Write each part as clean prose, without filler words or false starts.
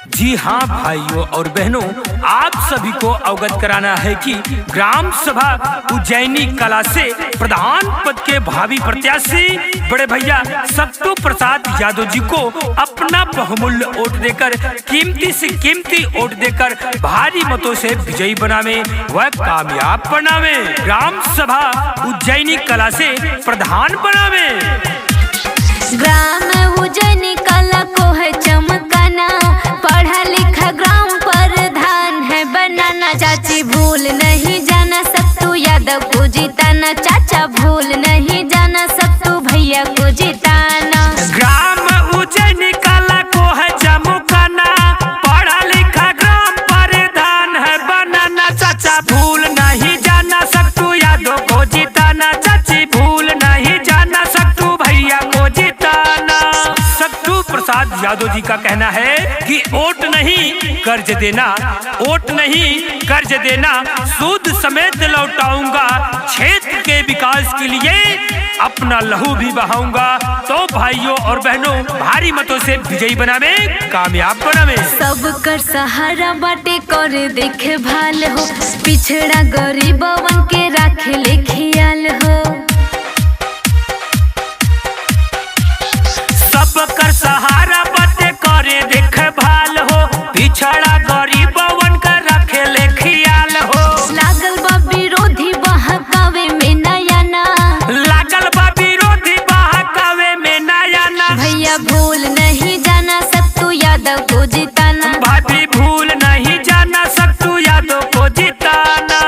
जी हाँ भाइयों और बहनों, आप सभी को अवगत कराना है कि ग्राम सभा उज्जैनी कला से प्रधान पद के भावी प्रत्याशी बड़े भैया सत्तू प्रसाद यादव जी को अपना बहुमूल्य वोट देकर, कीमती से कीमती वोट देकर भारी मतों से विजयी बनावे व कामयाब बनावे। ग्राम सभा उज्जैनी कला से प्रधान बनावे। ग्राम उज्जैनी कला को है चमकाना, पढ़ा लिखा ग्राम प्रधान है बनाना। चाची भूल नहीं जाना सत्तू यादव को जिताना, चाचा भूल नहीं जाना सत्तू भैया को जिताना। ग्राम उज्जैनी कला को है चमकाना, पढ़ा लिखा ग्राम प्रधान है बनाना। चाचा भूल नहीं जाना सत्तू यादव को जिताना, चाची भूल नहीं जाना सत्तू भैया को जिताना। सत्तू प्रसाद यादव जी का कहना है कि वोट नहीं कर्ज देना, वोट नहीं कर्ज देना, सूद समेत लौटाऊंगा। क्षेत्र के विकास के लिए अपना लहू भी बहाऊंगा। तो भाइयों और बहनों, भारी मतों से विजयी बनावे, कामयाब बनावे। सब कर सहारा बाटे कर देखे भाल हो, पिछड़ा गरीबवन के राखे ले ख्याल हो। सब कर सहारा बाटे करे देख भाल हो, पिछड़ा गरीबवन का रखे ले ख्याल हो। लागल बा विरोधी बहकावे में नया ना, लागल बा विरोधी बहकावे में नया ना। भैया भूल नहीं जाना सत्तू यादव को जिताना, भाभी भूल नहीं जाना सत्तू यादव को जिताना।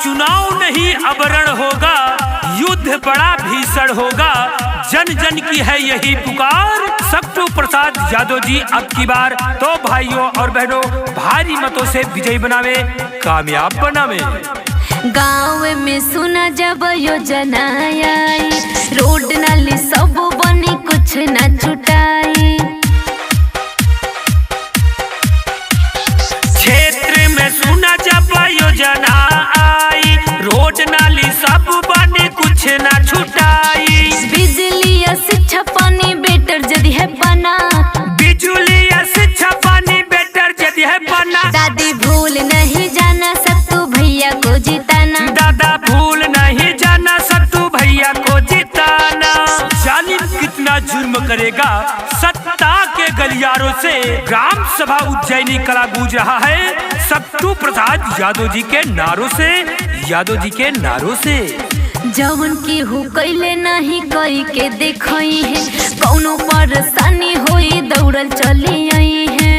चुनाव नहीं अबरण होगा, युद्ध बड़ा भीषण होगा, जन जन की है यही पुकार। सत्तू प्रसाद यादव जी अब की बार तो भाइयों और बहनों भारी मतों से विजयी बनावे, कामयाब बनावे। गाँव में सुना जब योजना आई, रोड नाली सब बनी कुछ न छुटाई। क्षेत्र में सुना जब योजना आई, रोड नाली सब बनी कुछ न छुटाई। बिजली या शिक्षा पानी बेटर जदी है बना, बिजली या शिक्षा पानी बेटर यदि है बना। दादी भूल नहीं जाना सत्तू भैया को जिताना, दादा भूल नहीं जाना सत्तू भैया को जिताना। जालिम कितना जुर्म करेगा सत्ता के गलियारों से, ग्राम सभा उज्जैनी कला गूंज रहा है सत्तू प्रसाद यादव जी के नारों से, यादव जी के नारों से। जवन की हो कैले नहीं कई के देखई है, कौनो परेशानी होई दौड़ल चली आई है।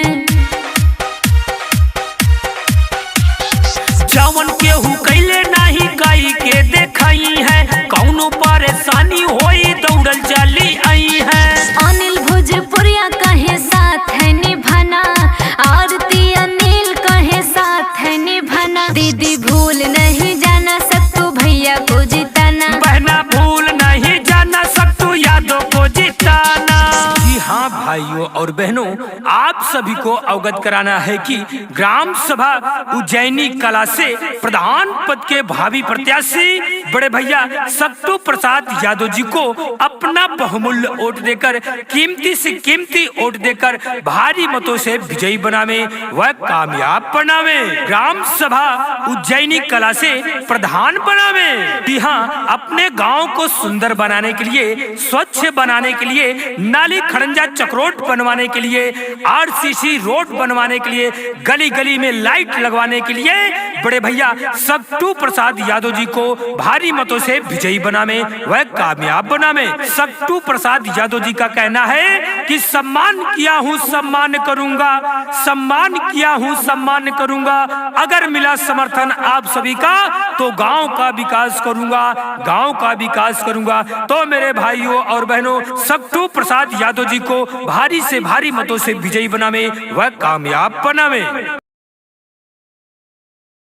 जवन केहू कैले नहीं कई के देखई है, कौनो परेशानी होई दौड़ल चली आई है। अनिल भोजपुरिया कहे साथ है निभाना, आरती अनिल कहे साथ है निभाना। दीदी भूल नहीं जाना सत्तू भैया को जिताना, बहना भूल नहीं जाना सत्तू यादव को जिताना। जी हाँ भाइयों और बहनों, आप सभी को अवगत कराना है कि ग्राम सभा उज्जैनी कला से प्रधान पद के भावी प्रत्याशी बड़े भैया सत्तू प्रसाद यादव जी को अपना बहुमूल्य वोट देकर, कीमती से कीमती वोट देकर भारी मतों से विजयी बनावे व कामयाब बनावे। ग्राम सभा उज्जैनी कला से प्रधान बनावे। जी हाँ, अपने गांव को सुंदर बनाने के लिए, स्वच्छ बनाने के लिए, नाली खड़ंजा चक्रोट बनवाने के लिए, आरसीसी रोड बनवाने के लिए, गली गली में लाइट लगवाने के लिए बड़े भैया सत्तू प्रसाद यादव जी को भारी मतों से विजयी बनावे व कामयाब बनावे। सत्तू प्रसाद यादव जी का कहना है कि सम्मान किया हूँ सम्मान करूंगा, सम्मान किया हूँ सम्मान करूंगा। अगर मिला समर्थन आप सभी का तो गांव का विकास करूंगा, गांव का विकास करूंगा। तो मेरे भाइयों और बहनों, सत्तू प्रसाद यादव जी को भारी से भारी मतों से विजयी बनावे व कामयाब बनावे।